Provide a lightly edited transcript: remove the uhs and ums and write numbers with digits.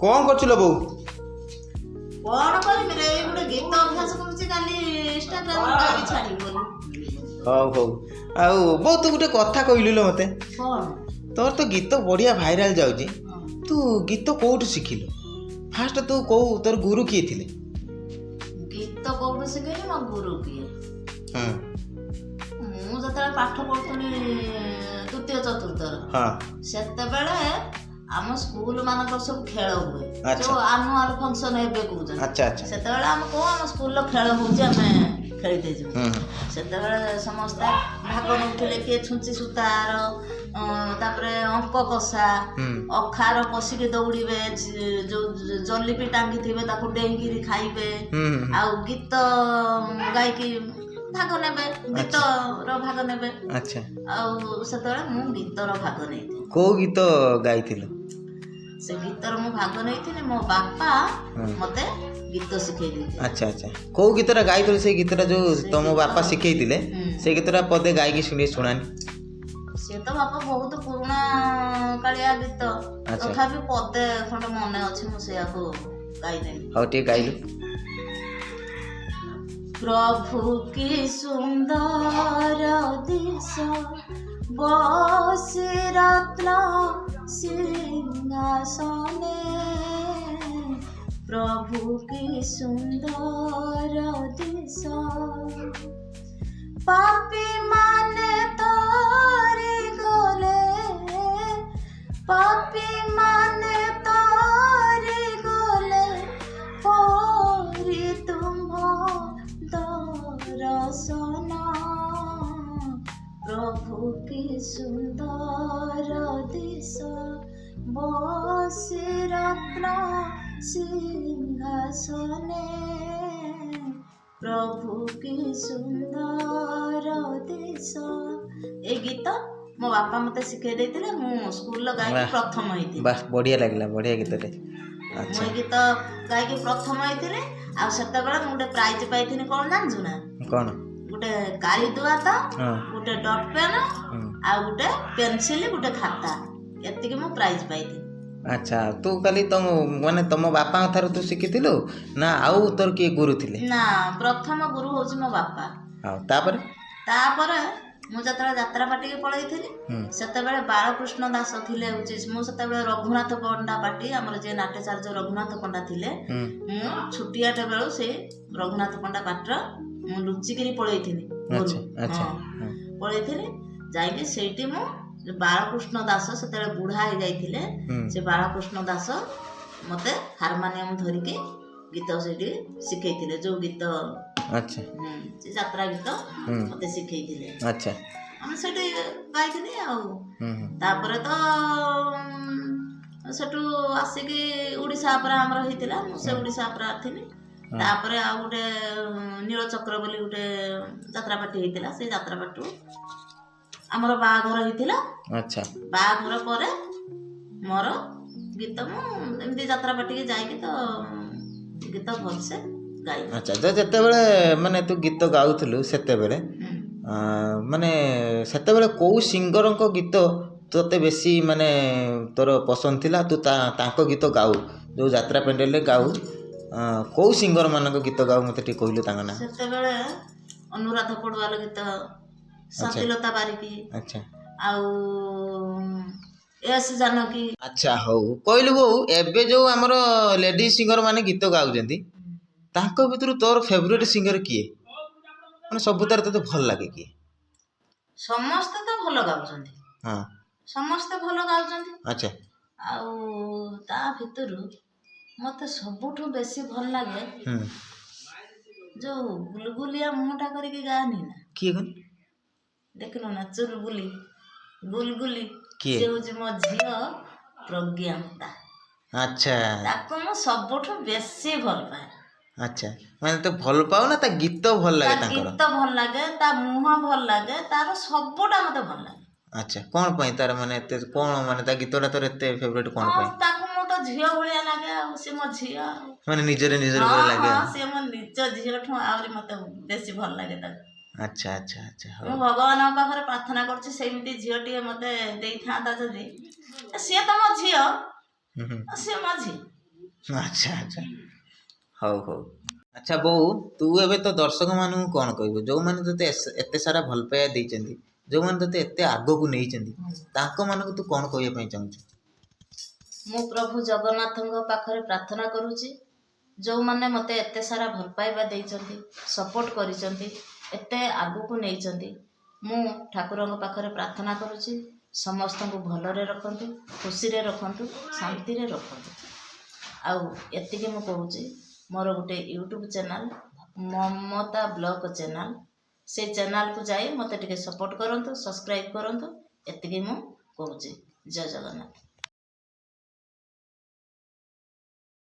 କଣ କରୁଥିଲ ବୋଉ? କଣ କରିବି ରେ, ଗୋଟେ ଗୀତ ଅଭ୍ୟାସ କରୁଛି, କାଲି ଇନଷ୍ଟାଗ୍ରାମ ଛାଡ଼ିବି ବୋଲି। ହଉ ହଉ। ଆଉ ବୋଉ ତୁ ଗୋଟେ କଥା କହିଲୁ ଲୋ ମତେ। କଣ? ତୋର ତ ଗୀତ ବଢିଆ ଭାଇରାଲ ଯାଉଛି। ତୁ ଗୀତ କୋଉଠୁ ଶିଖିଲୁ? ଫାଷ୍ଟ ତୁ କୋଉ ତୋର ଗୁରୁ କିଏ ଥିଲେ? ଗୀତ କୋଉଠୁ ଶିଖିଲି, ମୋ ଗୁରୁ କିଏ? ହଁ ମୁଁ ଯେତେବେଳେ ପାଠ ପଢୁଥିଲି ତୃତୀୟ ଚତୁର୍ଥର, ସେତେବେଳେ ଆମ ସ୍କୁଲ ମାନଙ୍କର ସବୁ ଖେଳ ହୁଏ, ଯୋଉ ଆନୁଆଲ ଫଙ୍କସନ ଏବେ କହୁଛନ୍ତି। ସେତେବେଳେ ଆମେ କହୁ ଆମ ସ୍କୁଲର ଖେଳ ହଉଛି, ଆମେ ଖେଳିତେ ଯିବୁ। ସେତେବେଳେ ସମସ୍ତେ ଭାଗ ନେଉଥିଲେ, କିଏ ଛୁଞ୍ଚି ସୂତାର, ତାପରେ ଅଙ୍କ କଷା, ଅଖାର ପଶିକି ଦୌଡ଼ିବେ, ଯୋଉ ଜଲିପି ଟାଙ୍ଗିଥିବେ ତାକୁ ଡେଇଁକିରି ଖାଇବେ, ଆଉ ଗୀତ ଗାଇକି ଭାଗ ନେବେ, ଗୀତର ଭାଗ ନେବେ। ଆଉ ସେତେବେଳେ ମୁଁ ଗୀତର ଭାଗ ନେଇଥିଲି। କୋଉ ଗୀତ ଗାଇଥିଲୁ? ସେ ଗୀତର ମୁଁ ଭାଗ ନେଇଥିଲି, ମୋ ବାପା ମତେ ଗୀତ ଶିଖେଇ ଦେଇଥିଲେ। ଆଚ୍ଛା ଆଚ୍ଛା। କୋଉ ଗୀତଟା ଗାଇଥିଲୁ? ସେଇ ଗୀତଟା ଯୋଉ ତମ ବାପା ଶିଖେଇଥିଲେ, ସେଇ ଗୀତଟା ପଦେ ଗାଇକି ଶୁଣାନି। ସେ ତ ବାପା ବହୁତ ପୁରୁଣା କାଳିଆ ଗୀତ, ତଥାପି ପଦେ ଖଣ୍ଡେ ମନେ ଅଛି, ମୁଁ ସେଇଆକୁ ଗାଇଦେବି। ହଉ ଟିକେ ଗାଇଲୁ। ପ୍ରଭୁ କି ସୁନ୍ଦର ଦିଶ, ବସି ରତ୍ନ ସିଂହାସନେ, ପ୍ରଭୁ କି ସୁନ୍ଦର ଦିଶ, ପାପୀ ମାନେ ତରି ଗଲେ, ପାପୀ ମାନେ ତରି ଗଲେ, ପରି ତୁମ୍ଭ ଦର୍ଶନ, ପ୍ରଭୁ କି ସୁନ୍ଦର ଦିଶ, ବସି ରତ୍ନ ସିଂହାସନେ, ପ୍ରଭୁ କି ସୁନ୍ଦର ଦିଶ। ଏଇ ଗୀତ ମୋ ବାପା ମତେ ଶିଖେଇ ଦେଇଥିଲେ, ମୁଁ ସ୍କୁଲର ଗାଇକି ପ୍ରଥମ ହେଇଥିଲି। ବାସ୍ ବଢିଆ ଲାଗିଲା, ବଢିଆ ଗୀତଟେ। ମୁଁ ଏଇ ଗୀତ ଗାଇକି ପ୍ରଥମ ହେଇଥିଲି। ଆଉ ସେତେବେଳେ ମୁଁ ଗୋଟେ ପ୍ରାଇଜ ପାଇଥିଲି, କଣ ଜାଣିଛୁ ନା? କଣ? ଗୋଟେ କାଳିଦୁଆତ, ଗୋଟେ ଡଟ୍ ପେନ୍, ଆଉ ଗୋଟେ ପେନସିଲ, ଗୋଟେ ଖାତା, ଏତିକି ମୁଁ ପ୍ରାଇଜ ପାଇଥିଲି। ଆଚ୍ଛା, ତୁ କାଲି ମାନେ ତମ ବାପାଙ୍କ ଠାରୁ ତୁ ଶିଖିଥିଲୁ ନା ଆଉ ତୋର କିଏ ଗୁରୁ ଥିଲେ? ନା, ପ୍ରଥମ ଗୁରୁ ହଉଛି ମୋ ବାପା। ଆଉ ତାପରେ ମୁଁ ଯେତେବେଳେ ଯାତ୍ରା ପାଟିକି ପଳେଇଥିଲି, ସେତେବେଳେ ବାଳକୃଷ୍ଣ ଦାସ ଥିଲେ, ହଉଛି ମୁଁ ସେତେବେଳେ ରଘୁନାଥ ପଣ୍ଡା ପାଟି, ଆମର ଯିଏ ନାଟ୍ୟାଚାର୍ଯ୍ୟ ରଘୁନାଥ ପଣ୍ଡା ଥିଲେ, ମୁଁ ଛୁଟିଆଟେ ବେଳୁ ସେଇ ରଘୁନାଥ ପଣ୍ଡା ପାଟିର ମୁଁ ଲୁଚିକିରି ପଳେଇଥିଲି। ପଳେଇଥିଲି, ଯାଇକି ସେଇଠି ମୁଁ ବାଳକୃଷ୍ଣ ଦାସ, ସେତେବେଳେ ବୁଢା ହେଇଯାଇଥିଲେ, ସେ ବାଳକୃଷ୍ଣ ଦାସ ମତେ ହାରମୋନିୟମ ଧରିକି ଗୀତ ସେଇଠି ଶିଖେଇଥିଲେ, ଯୋଉ ଗୀତ ସେ ଯାତ୍ରା ଗୀତ ମତେ ଶିଖେଇଥିଲେ। ଆମେ ସେଠି ଗାଇଥିଲି। ଆଉ ତାପରେ ତ ସେଠୁ ଆସିକି ଓଡ଼ିଶା ଅପେରା ଆମର ହେଇଥିଲା, ମୁଁ ସେ ଓଡ଼ିଶା ଅପେରା ଥିଲି। ତାପରେ ଆଉ ଗୋଟେ ନୀଳଚକ୍ର ବୋଲି ଗୋଟେ ଯାତ୍ରାପାଟି ହେଇଥିଲା, ସେଇ ଯାତ୍ରାପାଟିରୁ ଆମର ବାହାଘର ହେଇଥିଲା। ବାହାଘର ପରେ ମୋର ଗୀତ, ମୁଁ ଏମିତି ଯାତ୍ରାପାଟିକି ଯାଇକି ତ ଗୀତ ଭଲସେ ଗାଇ। ଆଚ୍ଛା, ଯେତେବେଳେ ମାନେ ତୁ ଗୀତ ଗାଉଥିଲୁ, ସେତେବେଳେ ମାନେ ସେତେବେଳେ କୋଉ ସିଙ୍ଗରଙ୍କ ଗୀତ ତୋତେ ବେଶୀ ମାନେ ତୋର ପସନ୍ଦ ଥିଲା? ତୁ ତାଙ୍କ ଗୀତ ଗାଉ, ଯୋଉ ଯାତ୍ରା ପେଣ୍ଡେଲରେ ଗାଉ, କୋଉ ସିଙ୍ଗର ମାନଙ୍କ ଗୀତ ଗାଉ, ମତେ ଟିକେ କହିଲୁ ତାଙ୍କ ନାଁ? ସେତେବେଳେ ଅନୁରାଧ ପଡୁଆଲ ଗୀତ, ଶାନ୍ତିଲତା ବାରିକି, ଆଉ ଏସ୍ ଜାନକୀ। ଆଚ୍ଛା, ହଉ କହିଲୁ ବୋଉ, ଏବେ ଯୋଉ ଆମର ଲେଡିଜ ସିଙ୍ଗର ମାନେ ଗୀତ ଗାଉଛନ୍ତି, ତାଙ୍କ ଭିତରୁ ତୋର ଫେଭରେଟ ସିଙ୍ଗର କିଏ? ମାନେ ସବୁତାର ତତେ ଭଲ ଲାଗେ କିଏ? ସମସ୍ତେ ତ ଭଲ ଗାଉଛନ୍ତି, ସମସ୍ତେ ଭଲ ଗାଉଛନ୍ତି। ଆଉ ତା ଭିତରୁ ମତେ ସବୁଠୁ ବେଶୀ ଭଲ ଲାଗେ ଯୋଉ ଗୁଲଗୁଲିଆ ମୁହଁଟା କରିକି ଗାଆନି ନା, କିଏ କଣ ଦେଖିଲୁ ନା, ଚୁଲବୁଲି ଗୁଲଗୁଲି, ସେ ହଉଛି ମୋ ଝିଅ ପ୍ରଜ୍ଞାତା। ତାକୁ ମୁଁ ସବୁଠୁ ବେଶୀ ଭଲ ପାଏ। ଆଚ୍ଛା, ମାନେ ତୁ ଭଲ ପାଉ ନା ତା ଗୀତ ଭଲ ଲାଗେ? ତା ଗୀତ ଭଲ ଲାଗେ, ତା ମୁହଁ ଭଲ ଲାଗେ, ତାର ସବୁଟା ମତେ ଭଲ ଲାଗେ। ଆଚ୍ଛା, କଣ ପାଇଁ ତାର ମାନେ ଏତେ କଣ, ମାନେ ତା ଗୀତଟା ତୋର ଏତେ ଫେଭରେଟ କଣ ପାଇଁ? ତାକୁ ମୁଁ ତ ଝିଅ ଭଳିଆ ଲାଗେ, ଆଉ ସେ ମୋ ଝିଅ, ମାନେ ନିଜରେ ଭଳିଆ ଲାଗେ। ସେ ମୋ ନିଜ ଝିଅଠୁ ଆହୁରି ମତେ ବେଶୀ ଭଲ ଲାଗେ ତାକୁ। ଆଚ୍ଛା ଆଚ୍ଛା ଆଚ୍ଛା, ମୁଁ ଭଗବାନଙ୍କ ପାଖରେ ପ୍ରାର୍ଥନା କରୁଛି, ସେମିତି ଝିଅଟିଏ ମତେ ଦେଇଥାନ୍ତା ଯଦି ସିଏ ତ ମୋ ଝିଅ, ସିଏ ମୋ ଝିଅ। ଆଚ୍ଛା ଆଚ୍ଛା, ହଉ ହଉ। ଆଚ୍ଛା ବୋଉ, ତୁ ଏବେ ତ ଦର୍ଶକମାନଙ୍କୁ କ'ଣ କହିବୁ ଯେଉଁମାନେ ତୋତେ ଏତେ ସାରା ଭଲ ପାଇବା ଦେଇଛନ୍ତି, ଯେଉଁମାନେ ତୋତେ ଏତେ ଆଗକୁ ନେଇଛନ୍ତି, ତାଙ୍କମାନଙ୍କୁ ତୁ କ'ଣ କହିବା ପାଇଁ ଚାହୁଁଛୁ? ମୁଁ ପ୍ରଭୁ ଜଗନ୍ନାଥଙ୍କ ପାଖରେ ପ୍ରାର୍ଥନା କରୁଛି, ଯେଉଁମାନେ ମୋତେ ଏତେ ସାରା ଭଲ ପାଇବା ଦେଇଛନ୍ତି, ସପୋର୍ଟ କରିଛନ୍ତି, ଏତେ ଆଗକୁ ନେଇଛନ୍ତି, ମୁଁ ଠାକୁରଙ୍କ ପାଖରେ ପ୍ରାର୍ଥନା କରୁଛି ସମସ୍ତଙ୍କୁ ଭଲରେ ରଖନ୍ତୁ, ଖୁସିରେ ରଖନ୍ତୁ, ଶାନ୍ତିରେ ରଖନ୍ତୁ। ଆଉ ଏତିକି ମୁଁ କହୁଛି, ମୋର ଗୋଟେ ୟୁଟ୍ୟୁବ୍ ଚ୍ୟାନେଲ୍ ମମତା ବ୍ଲଗ୍ ଚ୍ୟାନେଲ୍, ସେ ଚ୍ୟାନେଲ୍କୁ ଯାଇ ମୋତେ ଟିକେ ସପୋର୍ଟ କରନ୍ତୁ, ସବସ୍କ୍ରାଇବ୍ କରନ୍ତୁ, ଏତିକି ମୁଁ କହୁଛି। ଜୟ ଜଗନ୍ନାଥ।